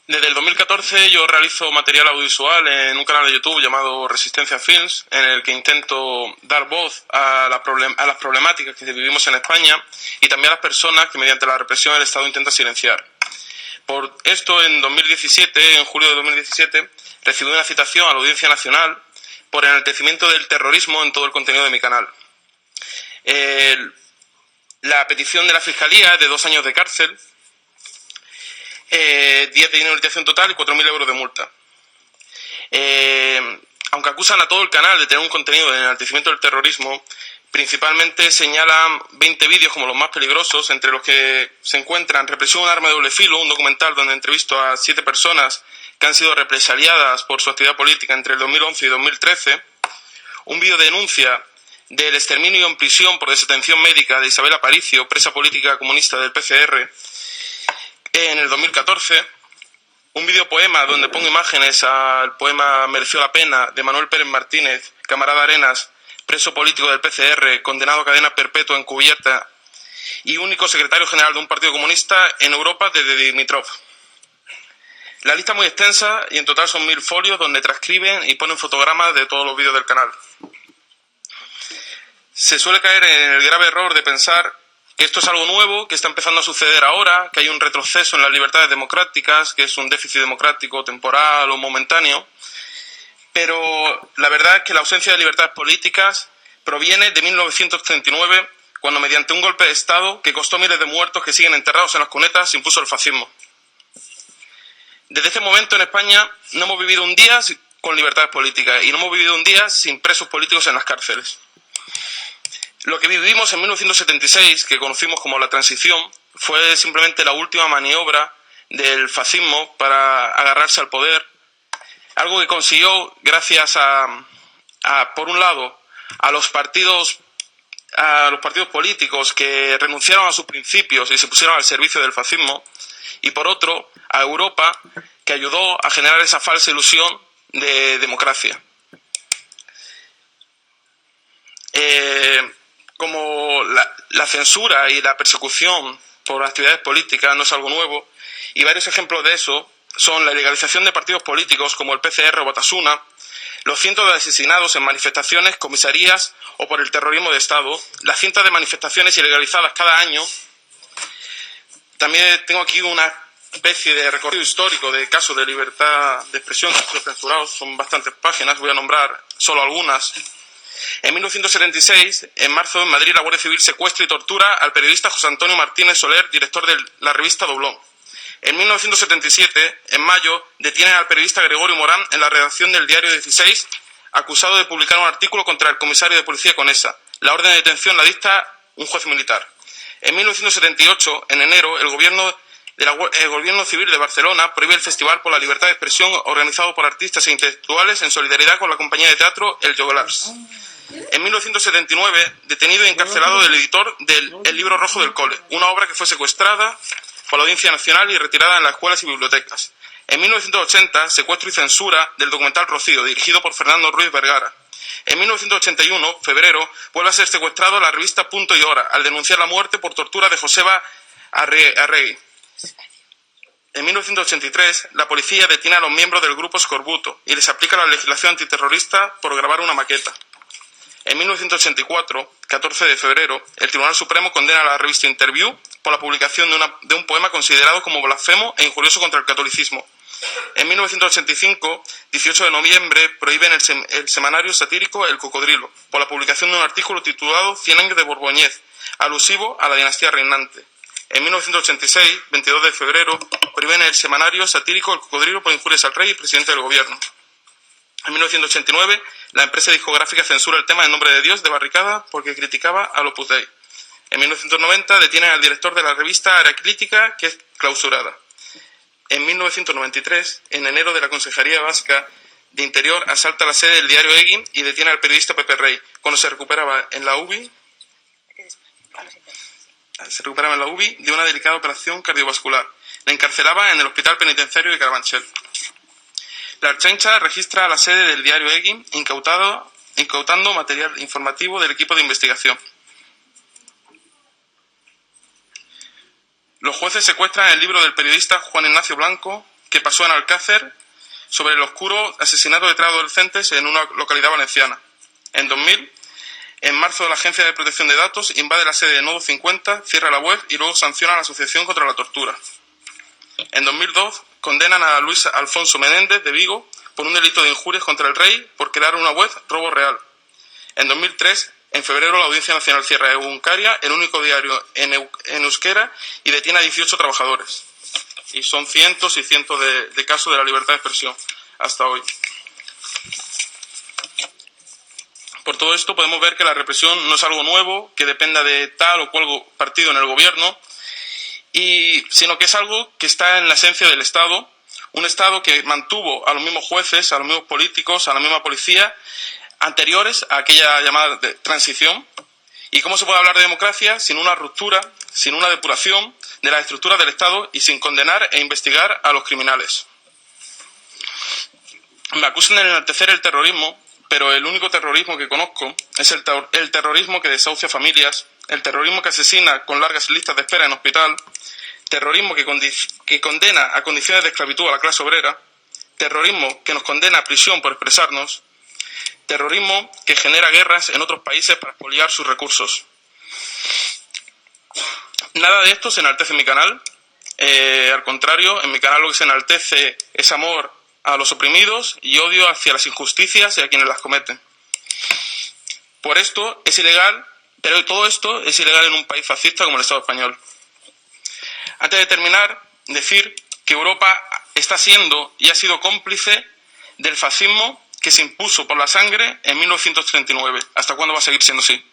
Desde el 2014 yo realizo material audiovisual en un canal de YouTube llamado Resistencia Films, en el que intento dar voz a las problemáticas que vivimos en España y también a las personas que mediante la represión el Estado intenta silenciar. Por esto, en julio de 2017, recibí una citación a la Audiencia Nacional por enaltecimiento del terrorismo en todo el contenido de mi canal. La petición de la Fiscalía es de 2 años de cárcel, 10 de inhabilitación total y 4.000 euros de multa. Aunque acusan a todo el canal de tener un contenido de enaltecimiento del terrorismo, principalmente señalan 20 vídeos como los más peligrosos, entre los que se encuentran Represión, un arma de doble filo, un documental donde entrevisto a 7 personas que han sido represaliadas por su actividad política entre el 2011 y 2013, un vídeo de denuncia del exterminio en prisión por desatención médica de Isabel Aparicio, presa política comunista del PCR, en el 2014, un videopoema donde pongo imágenes al poema Mereció la pena de Manuel Pérez Martínez, camarada Arenas, preso político del PCR, condenado a cadena perpetua encubierta y único secretario general de un partido comunista en Europa desde Dimitrov. La lista es muy extensa y en total son 1000 folios donde transcriben y ponen fotogramas de todos los vídeos del canal. Se suele caer en el grave error de pensar que esto es algo nuevo, que está empezando a suceder ahora, que hay un retroceso en las libertades democráticas, que es un déficit democrático temporal o momentáneo, pero la verdad es que la ausencia de libertades políticas proviene de 1939, cuando mediante un golpe de Estado que costó miles de muertos que siguen enterrados en las cunetas se impuso el fascismo. Desde ese momento en España no hemos vivido un día con libertades políticas y no hemos vivido un día sin presos políticos en las cárceles. Lo que vivimos en 1976, que conocimos como la transición, fue simplemente la última maniobra del fascismo para agarrarse al poder, algo que consiguió gracias por un lado, a los partidos políticos que renunciaron a sus principios y se pusieron al servicio del fascismo, y por otro, a Europa, que ayudó a generar esa falsa ilusión de democracia. Como la censura y la persecución por actividades políticas no es algo nuevo, y varios ejemplos de eso son la ilegalización de partidos políticos como el PCR o Batasuna, los cientos de asesinados en manifestaciones, comisarías o por el terrorismo de Estado, las cientos de manifestaciones ilegalizadas cada año. También tengo aquí una especie de recorrido histórico de casos de libertad de expresión que han sido censurados, son bastantes páginas, voy a nombrar solo algunas. En 1976, en marzo, en Madrid, la Guardia Civil secuestra y tortura al periodista José Antonio Martínez Soler, director de la revista Doblón. En 1977, en mayo, detienen al periodista Gregorio Morán en la redacción del diario 16, acusado de publicar un artículo contra el comisario de policía Conesa. La orden de detención la dicta un juez militar. En 1978, en enero, el gobierno civil de Barcelona prohíbe el Festival por la Libertad de Expresión organizado por artistas e intelectuales en solidaridad con la compañía de teatro El Joglars. En 1979, detenido y encarcelado el editor del El Libro Rojo del Cole, una obra que fue secuestrada por la Audiencia Nacional y retirada en las escuelas y bibliotecas. En 1980, secuestro y censura del documental Rocío, dirigido por Fernando Ruiz Vergara. En 1981, febrero, vuelve a ser secuestrado la revista Punto y Hora, al denunciar la muerte por tortura de Joseba Arregui. En 1983, la policía detiene a los miembros del grupo Escorbuto y les aplica la legislación antiterrorista por grabar una maqueta. En 1984, 14 de febrero, el Tribunal Supremo condena a la revista Interview por la publicación de un poema considerado como blasfemo e injurioso contra el catolicismo. En 1985, 18 de noviembre, prohíben el semanario satírico El Cocodrilo por la publicación de un artículo titulado 100 años de Borboñez, alusivo a la dinastía reinante. En 1986, 22 de febrero, prohíben el semanario satírico El Cocodrilo por injurias al rey y presidente del gobierno. En 1989, la empresa discográfica censura el tema En nombre de Dios de Barricada porque criticaba al Opus Dei. En 1990 detienen al director de la revista Araclítica, que es clausurada. En 1993, en enero, de la Consejería Vasca de Interior asalta la sede del diario Egin y detiene al periodista Pepe Rey cuando se recuperaba en la UBI de una delicada operación cardiovascular. La encarcelaba en el hospital penitenciario de Carabanchel. La Ertzaintza registra la sede del diario Egin, incautando material informativo del equipo de investigación. Los jueces secuestran el libro del periodista Juan Ignacio Blanco que pasó en Alcácer sobre el oscuro asesinato de 3 adolescentes en una localidad valenciana. En 2000, en marzo, la Agencia de Protección de Datos invade la sede de Nodo 50, cierra la web y luego sanciona a la Asociación contra la Tortura. En 2002, condenan a Luis Alfonso Menéndez de Vigo por un delito de injurias contra el rey por crear una web Robo Real. En 2003, en febrero, la Audiencia Nacional cierra Egunkaria, el único diario en euskera, y detiene a 18 trabajadores. Y son cientos y cientos de casos de la libertad de expresión hasta hoy. Por todo esto podemos ver que la represión no es algo nuevo, que dependa de tal o cual partido en el gobierno, sino que es algo que está en la esencia del Estado, un Estado que mantuvo a los mismos jueces, a los mismos políticos, a la misma policía, anteriores a aquella llamada transición. ¿Y cómo se puede hablar de democracia sin una ruptura, sin una depuración de las estructuras del Estado y sin condenar e investigar a los criminales? Me acusan de enaltecer el terrorismo, pero el único terrorismo que conozco es el terrorismo que desahucia familias, el terrorismo que asesina con largas listas de espera en hospital, terrorismo que condena a condiciones de esclavitud a la clase obrera, terrorismo que nos condena a prisión por expresarnos, terrorismo que genera guerras en otros países para expoliar sus recursos. Nada de esto se enaltece en mi canal. Al contrario, en mi canal lo que se enaltece es amor a los oprimidos y odio hacia las injusticias y a quienes las cometen. Por esto es ilegal, pero todo esto es ilegal en un país fascista como el Estado español. Antes de terminar, decir que Europa está siendo y ha sido cómplice del fascismo que se impuso por la sangre en 1939. ¿Hasta cuándo va a seguir siendo así?